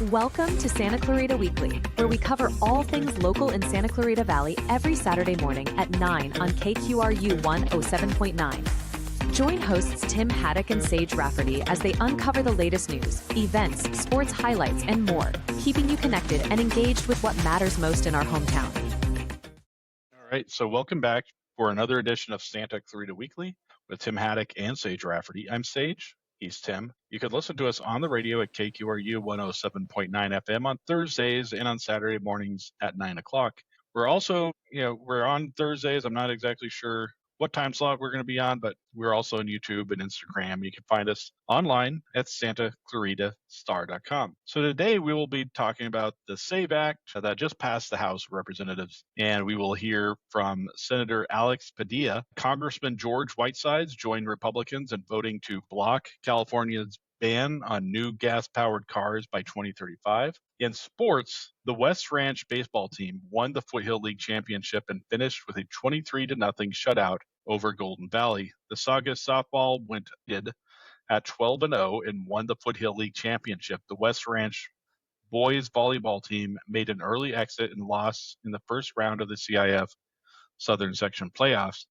Welcome to Santa Clarita Weekly, where we cover all things local in Santa Clarita Valley every Saturday morning at 9 on KQRU 107.9. Join hosts Tim Haddock and Sage Rafferty as they uncover the latest news, events, sports highlights, and more, keeping you connected and engaged with what matters most in our hometown. All right, so welcome back for another edition of Santa Clarita Weekly with Tim Haddock and Sage Rafferty. I'm Sage. He's Tim. You can listen to us on the radio at KQRU 107.9 FM on Thursdays and on Saturday mornings at 9 o'clock. We're also, we're on Thursdays. I'm not exactly sure what time slot we're going to be on, but we're also on YouTube and Instagram. You can find us online at santaclaritastar.com. So today we will be talking about the SAVE Act that just passed the House of Representatives, and we will hear from Senator Alex Padilla. Congressman George Whitesides joined Republicans in voting to block California's ban on new gas-powered cars by 2035. In sports, the West Ranch baseball team won the Foothill League championship and finished with a 23-0 shutout over Golden Valley. The Saugus softball went at 12-0 and won the Foothill League championship. The West Ranch boys volleyball team made an early exit and lost in the first round of the CIF Southern Section playoffs.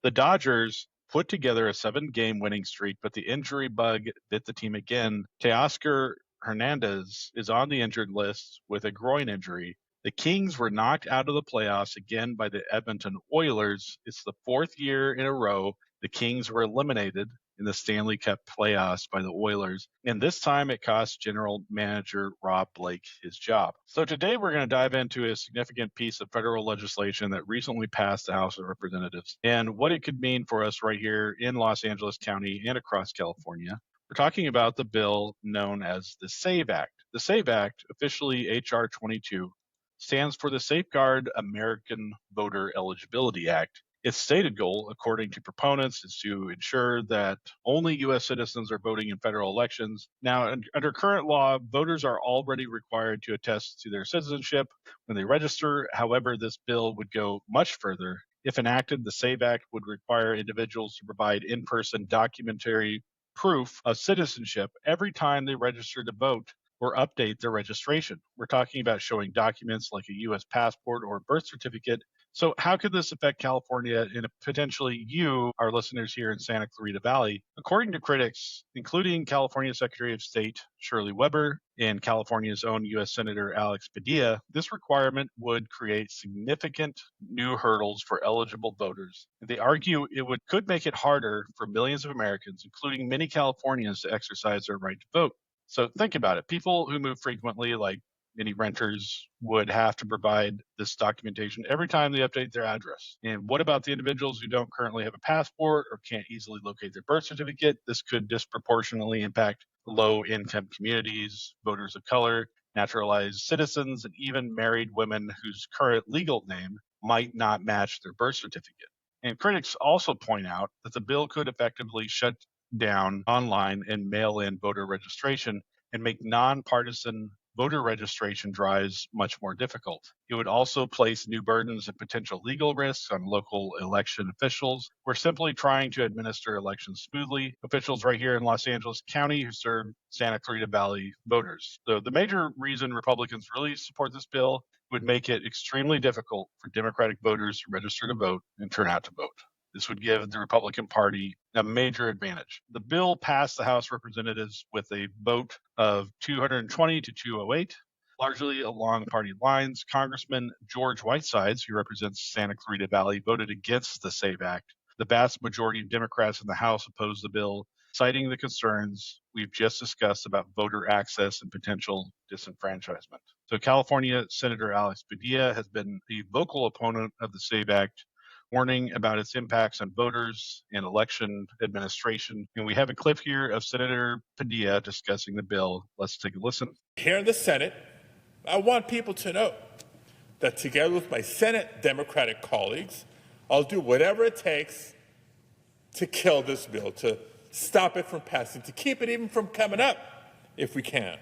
The Dodgers put together a 7-game winning streak, but the injury bug bit the team again. Teoscar Hernandez is on the injured list with a groin injury. The Kings were knocked out of the playoffs again by the Edmonton Oilers. It's the fourth year in a row the Kings were eliminated in the Stanley Cup playoffs by the Oilers, and this time it cost General Manager Rob Blake his job. So today we're going to dive into a significant piece of federal legislation that recently passed the House of Representatives and what it could mean for us right here in Los Angeles County and across California. We're talking about the bill known as the SAVE Act. The SAVE Act, officially H.R. 22, stands for the Safeguard American Voter Eligibility Act. Its stated goal, according to proponents, is to ensure that only U.S. citizens are voting in federal elections. Now, under current law, voters are already required to attest to their citizenship when they register. However, this bill would go much further. If enacted, the SAVE Act would require individuals to provide in-person documentary proof of citizenship every time they register to vote or update their registration. We're talking about showing documents like a U.S. passport or birth certificate. So how could this affect California and potentially you, our listeners here in Santa Clarita Valley? According to critics, including California Secretary of State Shirley Weber and California's own U.S. Senator Alex Padilla, this requirement would create significant new hurdles for eligible voters. They argue it could make it harder for millions of Americans, including many Californians, to exercise their right to vote. So think about it. People who move frequently, like many renters, would have to provide this documentation every time they update their address. And what about the individuals who don't currently have a passport or can't easily locate their birth certificate? This could disproportionately impact low-income communities, voters of color, naturalized citizens, and even married women whose current legal name might not match their birth certificate. And critics also point out that the bill could effectively shut down online and mail-in voter registration and make nonpartisan voter registration drives much more difficult. It would also place new burdens and potential legal risks on local election officials. We're simply trying to administer elections smoothly. Officials right here in Los Angeles County who serve Santa Clarita Valley voters. So the major reason Republicans really support this bill would make it extremely difficult for Democratic voters to register to vote and turn out to vote. This would give the Republican Party a major advantage. The bill passed the House of Representatives with a vote of 220 to 208, largely along party lines. Congressman George Whitesides, who represents Santa Clarita Valley, voted against the SAVE Act. The vast majority of Democrats in the House opposed the bill, citing the concerns we've just discussed about voter access and potential disenfranchisement. So California Senator Alex Padilla has been a vocal opponent of the SAVE Act, warning about its impacts on voters and election administration. And we have a clip here of Senator Padilla discussing the bill. Let's take a listen. Here in the Senate, I want people to know that together with my Senate Democratic colleagues, I'll do whatever it takes to kill this bill, to stop it from passing, to keep it even from coming up if we can.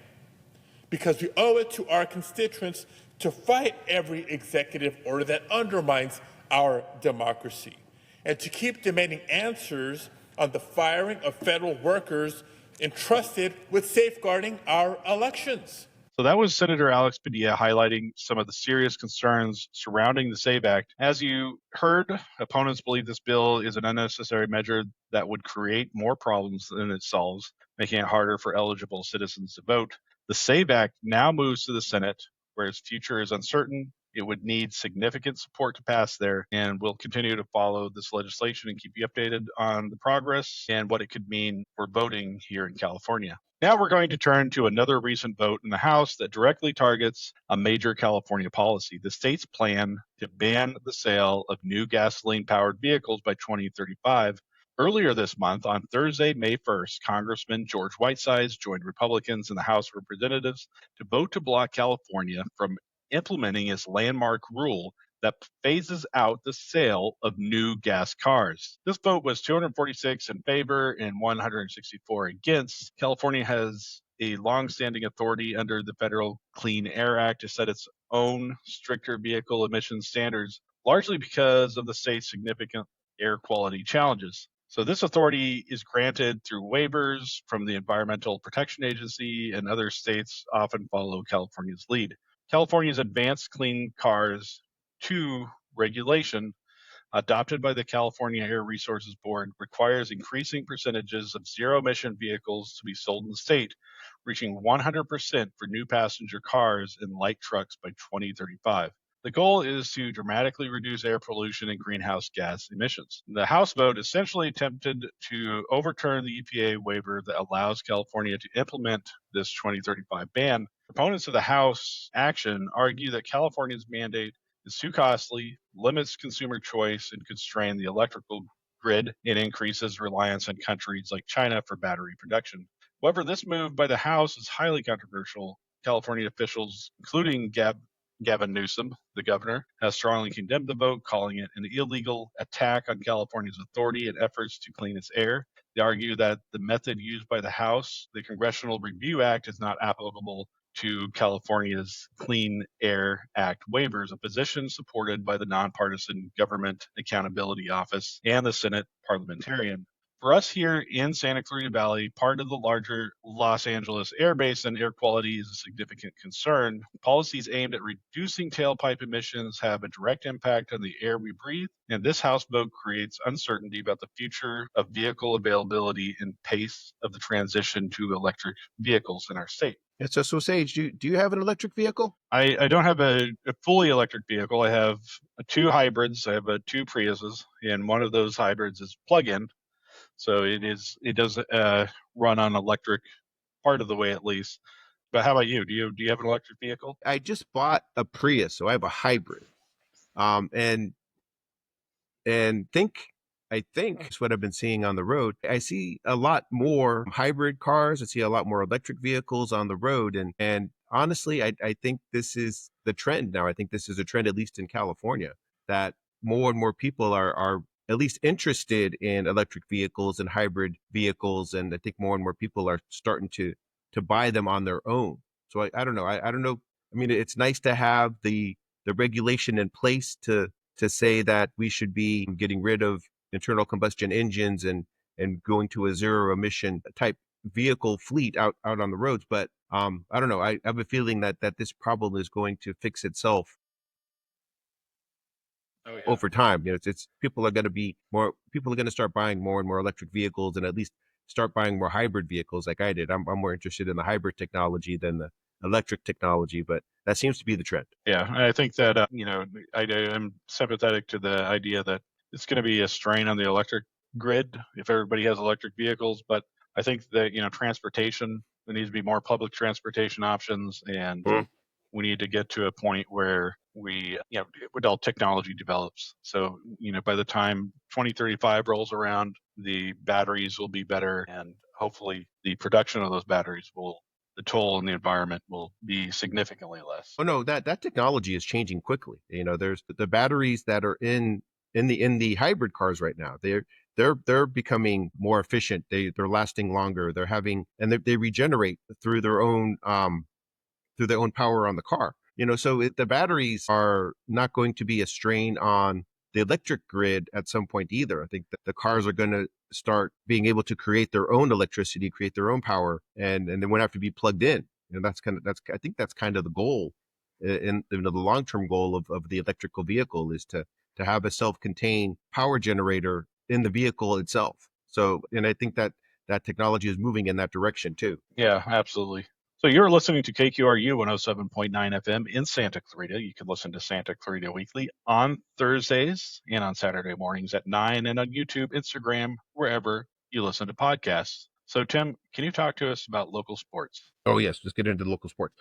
Because we owe it to our constituents to fight every executive order that undermines our democracy, and to keep demanding answers on the firing of federal workers entrusted with safeguarding our elections. So that was Senator Alex Padilla highlighting some of the serious concerns surrounding the SAVE Act. As you heard, opponents believe this bill is an unnecessary measure that would create more problems than it solves, making it harder for eligible citizens to vote. The SAVE Act now moves to the Senate, where its future is uncertain. It would need significant support to pass there, and we'll continue to follow this legislation and keep you updated on the progress and what it could mean for voting here in California. Now we're going to turn to another recent vote in the House that directly targets a major California policy, the state's plan to ban the sale of new gasoline-powered vehicles by 2035. Earlier this month, on Thursday, May 1st, Congressman George Whitesides joined Republicans in the House of Representatives to vote to block California from implementing its landmark rule that phases out the sale of new gas cars. This vote was 246 in favor and 164 against. California has a long-standing authority under the Federal Clean Air Act to set its own stricter vehicle emission standards, largely because of the state's significant air quality challenges. So this authority is granted through waivers from the Environmental Protection Agency, and other states often follow California's lead. California's Advanced Clean Cars 2 regulation, adopted by the California Air Resources Board, requires increasing percentages of zero-emission vehicles to be sold in the state, reaching 100% for new passenger cars and light trucks by 2035. The goal is to dramatically reduce air pollution and greenhouse gas emissions. The House vote essentially attempted to overturn the EPA waiver that allows California to implement this 2035 ban. Opponents of the House action argue that California's mandate is too costly, limits consumer choice, and constrains the electrical grid, and increases reliance on countries like China for battery production. However, this move by the House is highly controversial. California officials, including Gavin Newsom, the governor, has strongly condemned the vote, calling it an illegal attack on California's authority and efforts to clean its air. They argue that the method used by the House, the Congressional Review Act, is not applicable to California's Clean Air Act waivers, a position supported by the Nonpartisan Government Accountability Office and the Senate parliamentarian. For us here in Santa Clarita Valley, part of the larger Los Angeles air basin, air quality is a significant concern. Policies aimed at reducing tailpipe emissions have a direct impact on the air we breathe, and this House vote creates uncertainty about the future of vehicle availability and pace of the transition to electric vehicles in our state. Yeah, so Sage, do you have an electric vehicle? I don't have a fully electric vehicle. I have two hybrids. I have two Priuses, and one of those hybrids is plug-in. So it does run on electric part of the way at least. But how about you? Do you have an electric vehicle? I just bought a Prius, so I have a hybrid. And I think it's what I've been seeing on the road. I see a lot more hybrid cars. I see a lot more electric vehicles on the road. And honestly, I think this is the trend now. I think this is a trend, at least in California, that more and more people are at least interested in electric vehicles and hybrid vehicles. And I think more and more people are starting to buy them on their own. So I don't know. I don't know. I mean, it's nice to have the regulation in place to say that we should be getting rid of internal combustion engines and going to a zero emission type vehicle fleet out on the roads. But I don't know. I have a feeling that this problem is going to fix itself over time. You know, it's people are going to start buying more and more electric vehicles, and at least start buying more hybrid vehicles like I did. I'm more interested in the hybrid technology than the electric technology, but that seems to be the trend. Yeah, I think that I am sympathetic to the idea that it's going to be a strain on the electric grid if everybody has electric vehicles. But I think that transportation, there needs to be more public transportation options, and we need to get to a point where we, all technology develops. So, by the time 2035 rolls around, the batteries will be better, and hopefully the production of those batteries the toll on the environment will be significantly less. Oh no, that technology is changing quickly. There's the batteries that are in the hybrid cars right now. They're becoming more efficient. They're lasting longer. And they regenerate through their own power on the car. So the batteries are not going to be a strain on the electric grid at some point either. I think that the cars are going to start being able to create their own electricity, create their own power, and they won't have to be plugged in. I think that's kind of the goal, in the long-term goal of the electrical vehicle is to have a self-contained power generator in the vehicle itself. So, and I think that technology is moving in that direction too. Yeah, absolutely. So you're listening to KQRU 107.9 FM in Santa Clarita. You can listen to Santa Clarita Weekly on Thursdays and on Saturday mornings at 9 and on YouTube, Instagram, wherever you listen to podcasts. So Tim, can you talk to us about local sports? Oh yes, let's get into the local sports.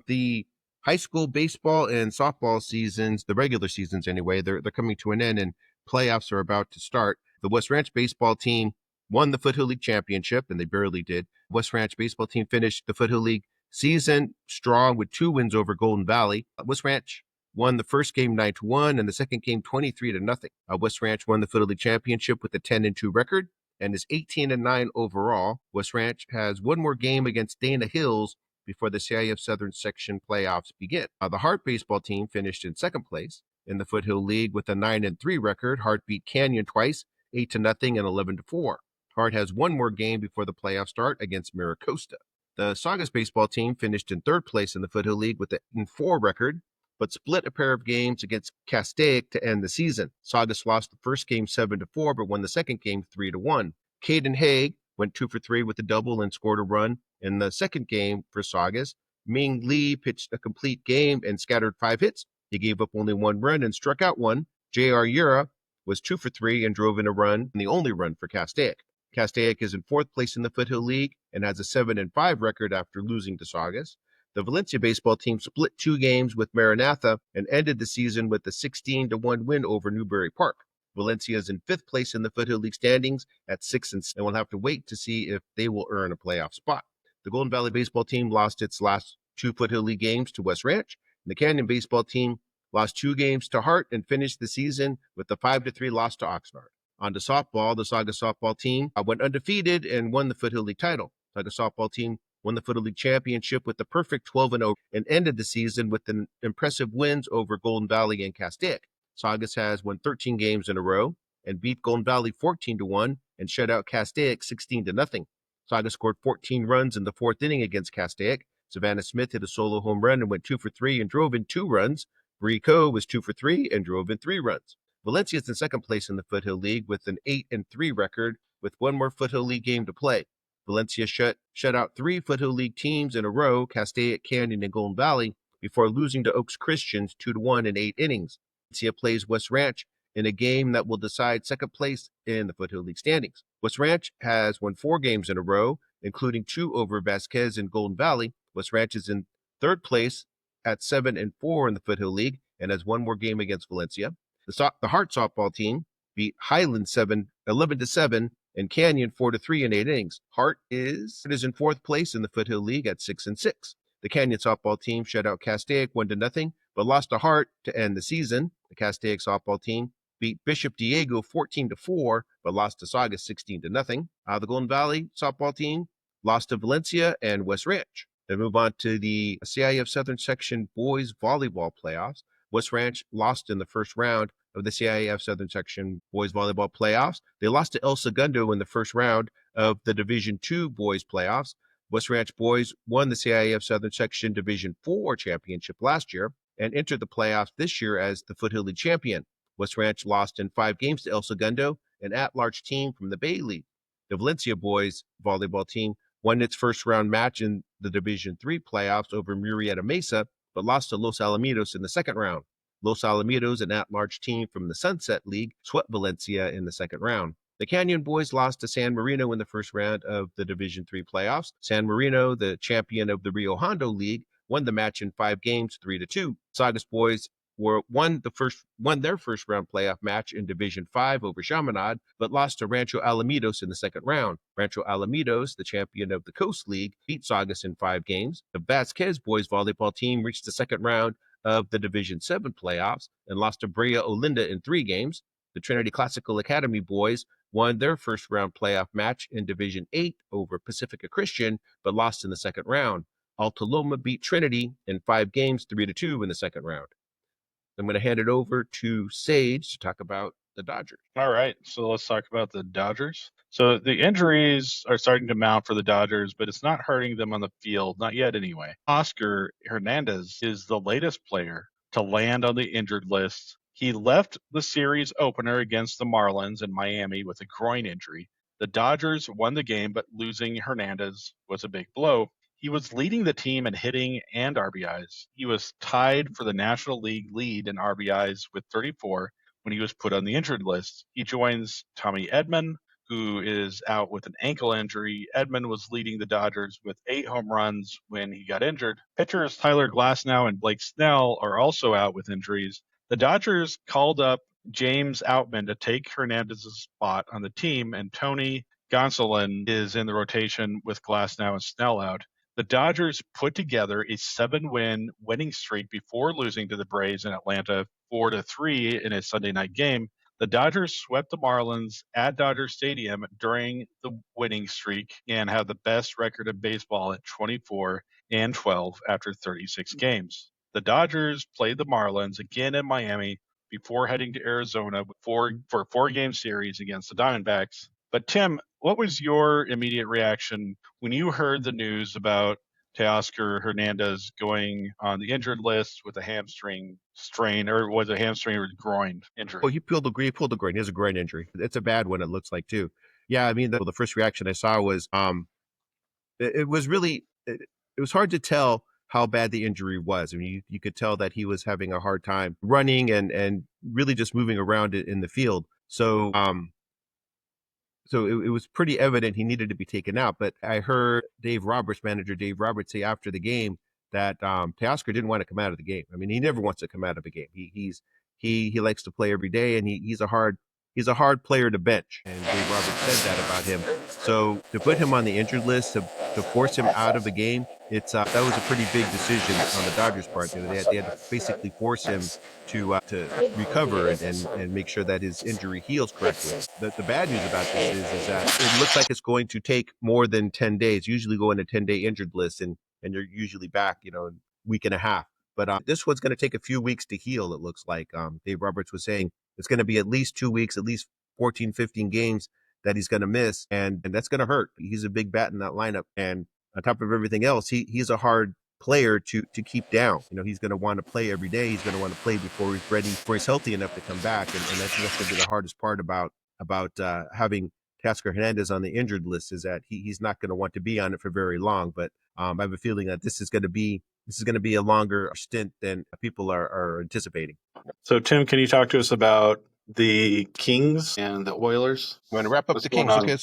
The high school baseball and softball seasons, the regular seasons anyway, they're coming to an end and playoffs are about to start. The West Ranch baseball team won the Foothill League championship, and they barely did. West Ranch baseball team finished the Foothill League season strong with 2 wins over Golden Valley. West Ranch won the first game 9-1 and the second game 23-0. West Ranch won the Foothill League championship with a 10-2 record and is 18-9 overall. West Ranch has one more game against Dana Hills before the CIF Southern Section playoffs begin. The Hart baseball team finished in second place in the Foothill League with a 9-3 record. Hart beat Canyon twice, 8-0 and 11-4. Hart has one more game before the playoffs start against Maricosta. The Saugus baseball team finished in third place in the Foothill League with an 4 record, but split a pair of games against Castaic to end the season. Saugus lost the first game 7-4, but won the second game 3-1. Caden Haig went 2 for 3 with a double and scored a run in the second game for Saugus. Ming Lee pitched a complete game and scattered 5 hits. He gave up only 1 run and struck out 1. J.R. Yura was 2 for 3 and drove in a run, and the only run for Castaic. Castaic is in 4th place in the Foothill League and has a 7-5 record after losing to Saugus. The Valencia baseball team split 2 games with Maranatha and ended the season with a 16-1 win over Newbury Park. Valencia is in 5th place in the Foothill League standings at 6-6, and we'll have to wait to see if they will earn a playoff spot. The Golden Valley baseball team lost its last 2 Foothill League games to West Ranch. And the Canyon baseball team lost 2 games to Hart and finished the season with a 5-3 loss to Oxnard. On to softball, the Saugus softball team went undefeated and won the Foothill League title. Saugus softball team won the Foothill League championship with a perfect 12-0 and ended the season with an impressive wins over Golden Valley and Castaic. Saugus has won 13 games in a row and beat Golden Valley 14-1 and shut out Castaic 16-0. Saugus scored 14 runs in the 4th inning against Castaic. Savannah Smith hit a solo home run and went 2 for 3 and drove in 2 runs. Bree Coe was 2 for 3 and drove in 3 runs. Valencia is in second place in the Foothill League with an 8-3 record with one more Foothill League game to play. Valencia shut out 3 Foothill League teams in a row, Castaic, Canyon, and Golden Valley, before losing to Oaks Christians 2-1 in 8 innings. Valencia plays West Ranch in a game that will decide second place in the Foothill League standings. West Ranch has won 4 games in a row, including 2 over Vasquez and Golden Valley. West Ranch is in third place at 7-4 in the Foothill League and has one more game against Valencia. The Hart softball team beat Highland 11-7 and Canyon 4-3 in 8 innings. Hart is in 4th place in the Foothill League at 6-6. The Canyon softball team shut out Castaic 1-0, but lost to Hart to end the season. The Castaic softball team beat Bishop Diego 14-4, but lost to Saugus 16-0. The Golden Valley softball team lost to Valencia and West Ranch. Then move on to the CIF Southern Section boys volleyball playoffs. West Ranch lost in the first round of the CIF Southern Section boys volleyball playoffs. They lost to El Segundo in the first round of the Division II boys playoffs. West Ranch boys won the CIF Southern Section Division IV championship last year and entered the playoffs this year as the Foothill League champion. West Ranch lost in 5 games to El Segundo, an at-large team from the Bay League. The Valencia boys volleyball team won its first round match in the Division III playoffs over Murrieta Mesa, but lost to Los Alamitos in the second round. Los Alamitos, an at-large team from the Sunset League, swept Valencia in the second round. The Canyon boys lost to San Marino in the first round of the Division III playoffs. San Marino, the champion of the Rio Hondo League, won the match in 5 games, 3-2. Saugus boys won their first round playoff match in Division V over Chaminade, but lost to Rancho Alamitos in the second round. Rancho Alamitos, the champion of the Coast League, beat Saugus in 5 games. The Vasquez boys volleyball team reached the second round of the Division VII playoffs and lost to Brea Olinda in 3 games. The Trinity Classical Academy boys won their first round playoff match in Division VIII over Pacifica Christian, but lost in the second round. Alta Loma beat Trinity in 5 games, 3-2 in the second round. I'm going to hand it over to Sage to talk about the Dodgers. All right, so let's talk about the Dodgers. So the injuries are starting to mount for the Dodgers, but it's not hurting them on the field, not yet anyway. Oscar Hernandez is the latest player to land on the injured list. He left the series opener against the Marlins in Miami with a groin injury. The Dodgers won the game, but losing Hernandez was a big blow. He was leading the team in hitting and RBIs. He was tied for the National League lead in RBIs with 34 when he was put on the injured list. He joins Tommy Edman, who is out with an ankle injury. Edman was leading the Dodgers with 8 home runs when he got injured. Pitchers Tyler Glasnow and Blake Snell are also out with injuries. The Dodgers called up James Outman to take Hernandez's spot on the team, and Tony Gonsolin is in the rotation with Glasnow and Snell out. The Dodgers put together a 7-win winning streak before losing to the Braves in Atlanta 4-3 in a Sunday night game. The Dodgers swept the Marlins at Dodger Stadium during the winning streak and have the best record in baseball at 24-12 after 36 games. The Dodgers played the Marlins again in Miami before heading to Arizona for a 4-game series against the Diamondbacks. But Tim, what was your immediate reaction when you heard the news about Teoscar Hernandez going on the injured list with a hamstring strain, or was it a hamstring or groin injury? Oh, he pulled the groin. He has a groin injury. It's a bad one, it looks like, too. Yeah, I mean, the first reaction I saw was it was really, it was hard to tell how bad the injury was. I mean, you could tell that he was having a hard time running and really just moving around in the field. So it was pretty evident he needed to be taken out. But I heard manager Dave Roberts, say after the game that Teoscar didn't want to come out of the game. I mean, he never wants to come out of a game. He likes to play every day, and he's a hard player to bench. And Dave Roberts said that about him. So to put him on the injured list, to force him out of a game, that was a pretty big decision on the Dodgers' part. They had to basically force him to recover and make sure that his injury heals correctly. The bad news about this is that it looks like it's going to take more than 10 days. Usually go on a 10-day injured list, and you're usually back, in a week and a half. But this one's going to take a few weeks to heal, it looks like. Dave Roberts was saying it's going to be at least 2 weeks, at least 14, 15 games that he's going to miss, and that's going to hurt. He's a big bat in that lineup, and on top of everything else, he's a hard player to keep down. He's going to want to play every day. He's going to want to play before he's ready, before he's healthy enough to come back, and I think that's going to be the hardest part about having Teoscar Hernandez on the injured list, is that he's not going to want to be on it for very long. But I have a feeling that this is going to be a longer stint than people are anticipating. So, Tim, can you talk to us about the Kings and the Oilers? I'm going to wrap up What's the Kings. going on? Okay,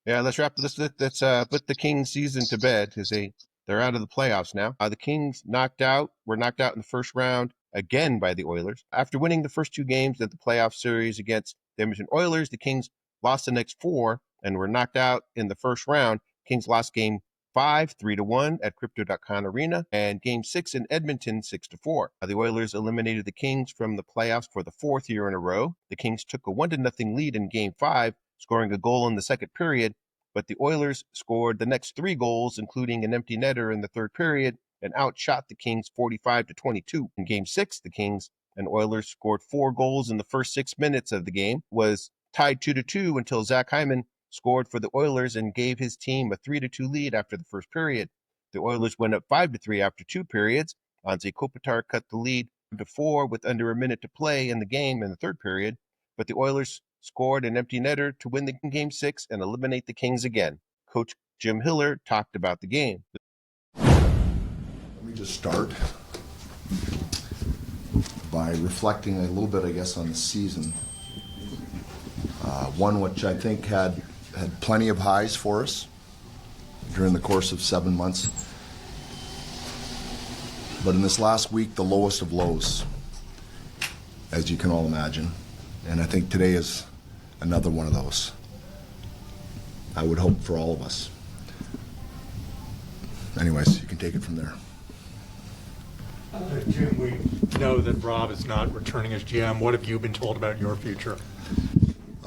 yeah, let's wrap this. Let's put the Kings season to bed, because they're out of the playoffs now. The Kings were knocked out in the first round again by the Oilers. After winning the first 2 games of the playoff series against the Edmonton Oilers, the Kings lost the next 4 and were knocked out in the first round. Kings lost game 5, 3-1 at Crypto.com Arena, and game 6 in Edmonton, 6-4. The Oilers eliminated the Kings from the playoffs for the 4th year in a row. The Kings took a 1-0 lead in game 5, scoring a goal in the second period, but the Oilers scored the next 3 goals, including an empty netter in the third period, and outshot the Kings 45-22. In game 6, the Kings and Oilers scored 4 goals in the first 6 minutes of the game, was tied 2-2 until Zach Hyman scored for the Oilers and gave his team a 3-2 lead after the first period. The Oilers went up 5-3 after 2 periods. Anze Kopitar cut the lead to 4 with under a minute to play in the game in the third period, but the Oilers scored an empty netter to win the game 6 and eliminate the Kings again. Coach Jim Hiller talked about the game. Let me just start by reflecting a little bit, I guess, on the season. One which I think had plenty of highs for us during the course of 7 months. But in this last week, the lowest of lows, as you can all imagine. And I think today is another one of those. I would hope for all of us. Anyways, you can take it from there. Jim, we know that Rob is not returning as GM. What have you been told about your future?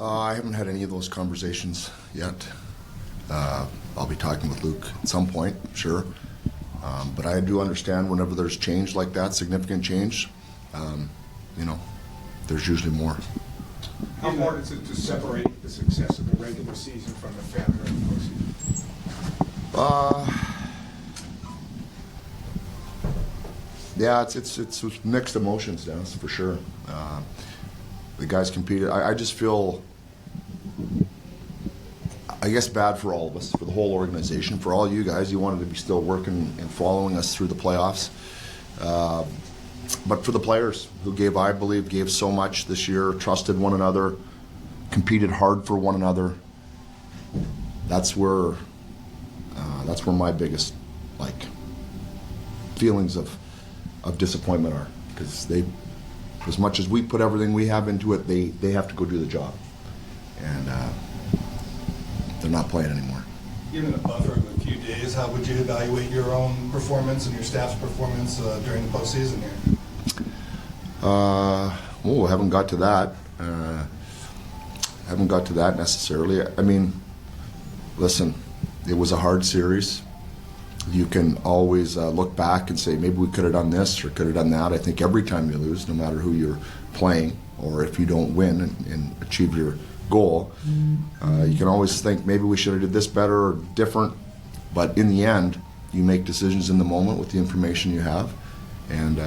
I haven't had any of those conversations yet. I'll be talking with Luke at some point, sure. But I do understand whenever there's change like that, significant change, you know, there's usually more. How important is it to separate the success of the regular season from the failure of the postseason? Yeah, it's mixed emotions, Dennis, for sure. The guys competed. I just feel, I guess, bad for all of us, for the whole organization, for all you guys. You wanted to be still working and following us through the playoffs. But for the players who I believe, gave so much this year, trusted one another, competed hard for one another. That's where my biggest, feelings of disappointment are, because they, as much as we put everything we have into it, they have to go do the job, and they're not playing anymore. Given a buffer of a few days, how would you evaluate your own performance and your staff's performance during the postseason here? Haven't got to that. Haven't got to that necessarily. I mean, listen, it was a hard series. You can always look back and say, maybe we could have done this or could have done that. I think every time you lose, no matter who you're playing, or if you don't win and achieve your goal, you can always think maybe we should have did this better or different. But in the end, you make decisions in the moment with the information you have, and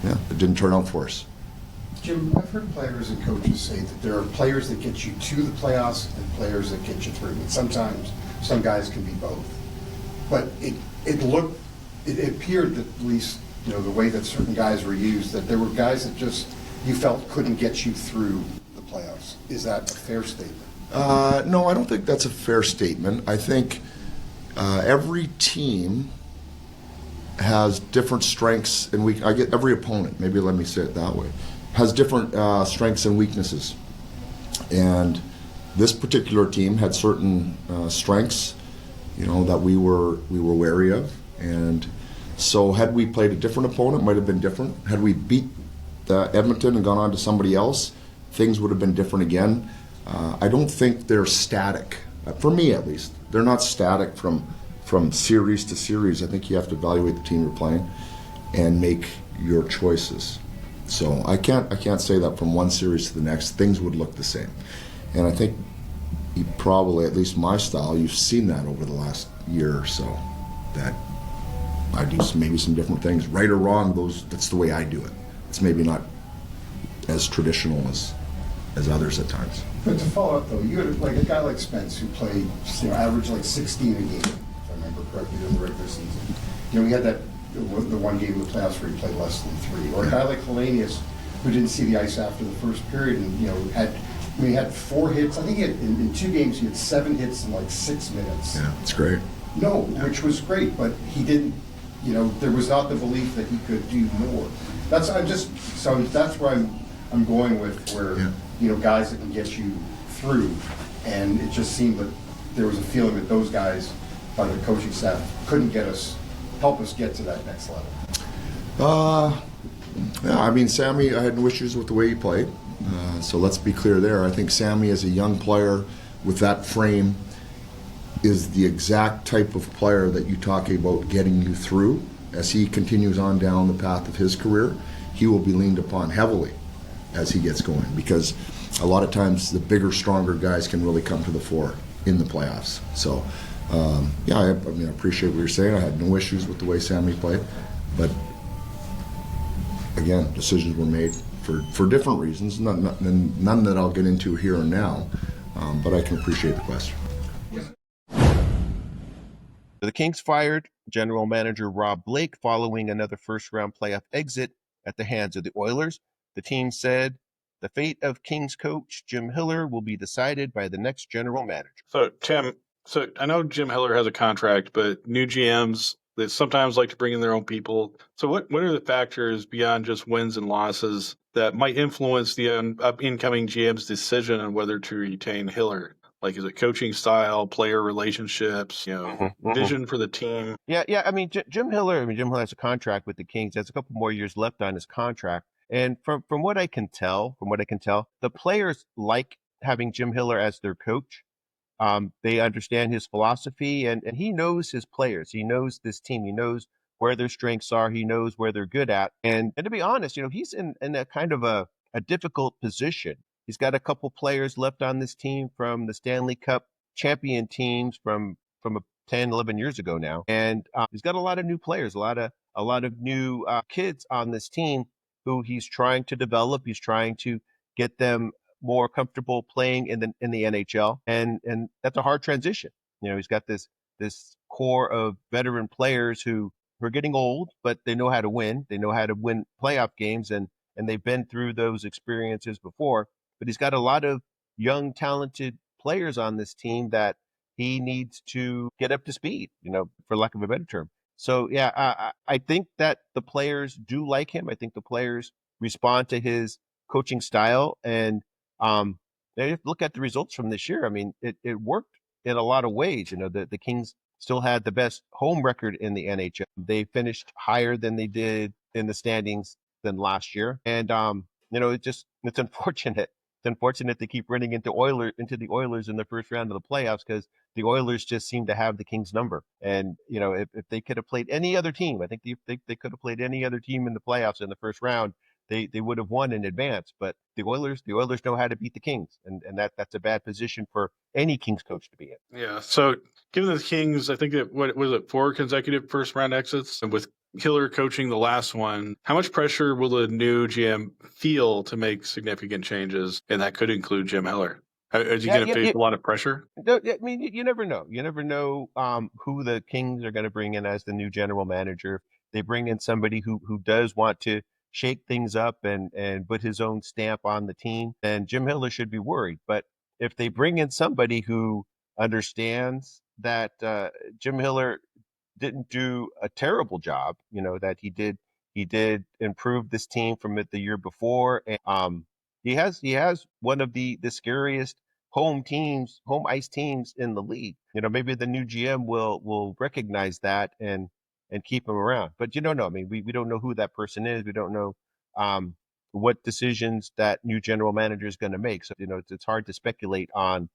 it didn't turn out for us. Jim, I've heard players and coaches say that there are players that get you to the playoffs and players that get you through. And sometimes some guys can be both. But it appeared that, at least, the way that certain guys were used, that there were guys that just you felt couldn't get you through the playoffs. Is that a fair statement? No, I don't think that's a fair statement. I think every team has different strengths and every opponent, maybe let me say it that way, has different strengths and weaknesses. And this particular team had certain strengths, that we were wary of. And so had we played a different opponent, it might have been different. Had we beat Edmonton and gone on to somebody else, things would have been different again. I don't think they're static, for me at least. They're not static from series to series. I think you have to evaluate the team you're playing and make your choices. So I can't say that from one series to the next things would look the same. And I think you probably, at least my style, you've seen that over the last year or so, that I do maybe some different things, right or wrong. That's the way I do it. It's maybe not as traditional as others at times. But to follow up though, you had a guy like Spence who played, averaged 16 a game, if I remember correctly, during the regular season. We had the one game in the playoffs where he played less than 3. Or a guy like Hellenius who didn't see the ice after the first period and he had 4 hits. I think in 2 games he had 7 hits in 6 minutes. Yeah, it's great. No, which was great, but he didn't. There was not the belief that he could do more. That's where I'm going with where guys that can get you through, and it just seemed that there was a feeling that those guys by the coaching staff couldn't help us get to that next level. Yeah, Sammy, I had no issues with the way he played. So let's be clear there. I think Sammy, as a young player with that frame, is the exact type of player that you talk about getting you through. As he continues on down the path of his career, he will be leaned upon heavily as he gets going, because a lot of times the bigger, stronger guys can really come to the fore in the playoffs. So, I appreciate what you're saying. I had no issues with the way Sammy played, but again, decisions were made for different reasons, none that I'll get into here and now, but I can appreciate the question. The Kings fired general manager Rob Blake following another first-round playoff exit at the hands of the Oilers. The team said the fate of Kings coach Jim Hiller will be decided by the next general manager. So, Tim, I know Jim Hiller has a contract, but new GMs, they sometimes like to bring in their own people. So what are the factors beyond just wins and losses that might influence the incoming GM's decision on whether to retain Hiller? Is it coaching style, player relationships, vision for the team? Yeah. Jim Hiller has a contract with the Kings. There's a couple more years left on his contract. And from what I can tell, the players like having Jim Hiller as their coach. They understand his philosophy, and he knows his players. He knows this team. He knows where their strengths are. He knows where they're good at. And to be honest, he's in a kind of a difficult position. He's got a couple players left on this team from the Stanley Cup champion teams from 10, 11 years ago now. And he's got a lot of new players, a lot of new kids on this team who he's trying to develop. He's trying to get them more comfortable playing in the NHL. And that's a hard transition. He's got this core of veteran players who are getting old, but they know how to win. They know how to win playoff games, and they've been through those experiences before. But he's got a lot of young, talented players on this team that he needs to get up to speed, for lack of a better term. So, yeah, I think that the players do like him. I think the players respond to his coaching style. And they have to look at the results from this year. I mean, it worked in a lot of ways. The Kings still had the best home record in the NHL. They finished higher than they did in the standings than last year. And, it's unfortunate. It's unfortunate to keep running into the Oilers in the first round of the playoffs, because the Oilers just seem to have the Kings number. And, if they could have played any other team, I think they could have played any other team in the playoffs in the first round, they would have won in advance. But the Oilers know how to beat the Kings. And that's a bad position for any Kings coach to be in. Yeah. So given the Kings, I think that, what was it, 4 consecutive first round exits, and with Hiller coaching the last one, how much pressure will the new GM feel to make significant changes? And that could include Jim Hiller. Is he going to face a lot of pressure? I mean, you never know. You never know who the Kings are going to bring in as the new general manager. They bring in somebody who does want to shake things up and put his own stamp on the team, then Jim Hiller should be worried. But if they bring in somebody who understands that Jim Hiller didn't do a terrible job, that he did improve this team from it the year before. And, he has one of the scariest home ice teams in the league. Maybe the new GM will recognize that and keep him around. But you don't know. I mean, we don't know who that person is. We don't know what decisions that new general manager is going to make. So, it's hard to speculate on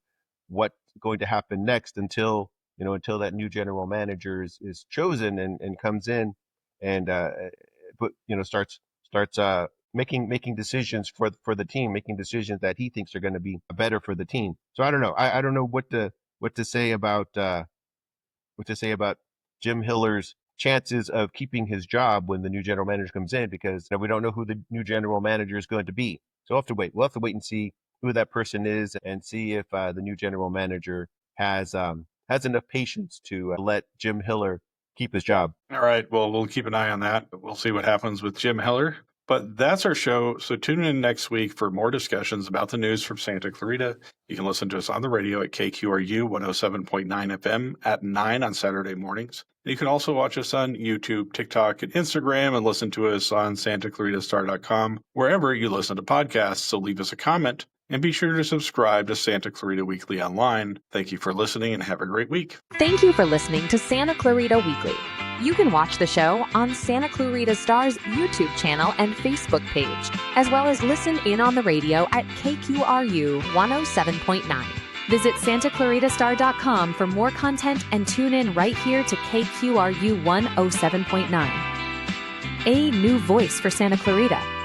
what's going to happen next until that new general manager is chosen and comes in and starts making decisions for the team, making decisions that he thinks are going to be better for the team. So I don't know. I don't know what to say about Jim Hiller's chances of keeping his job when the new general manager comes in, because we don't know who the new general manager is going to be. So we'll have to wait and see who that person is, and see if the new general manager has enough patience to let Jim Hiller keep his job. All right. Well, we'll keep an eye on that. We'll see what happens with Jim Hiller. But that's our show. So tune in next week for more discussions about the news from Santa Clarita. You can listen to us on the radio at KQRU 107.9 FM at 9 on Saturday mornings. And you can also watch us on YouTube, TikTok, and Instagram, and listen to us on SantaClaritaStar.com, wherever you listen to podcasts. So leave us a comment, and be sure to subscribe to Santa Clarita Weekly online. Thank you for listening, and have a great week. Thank you for listening to Santa Clarita Weekly. You can watch the show on Santa Clarita Star's YouTube channel and Facebook page, as well as listen in on the radio at KQRU 107.9. Visit SantaClaritaStar.com for more content, and tune in right here to KQRU 107.9. A new voice for Santa Clarita.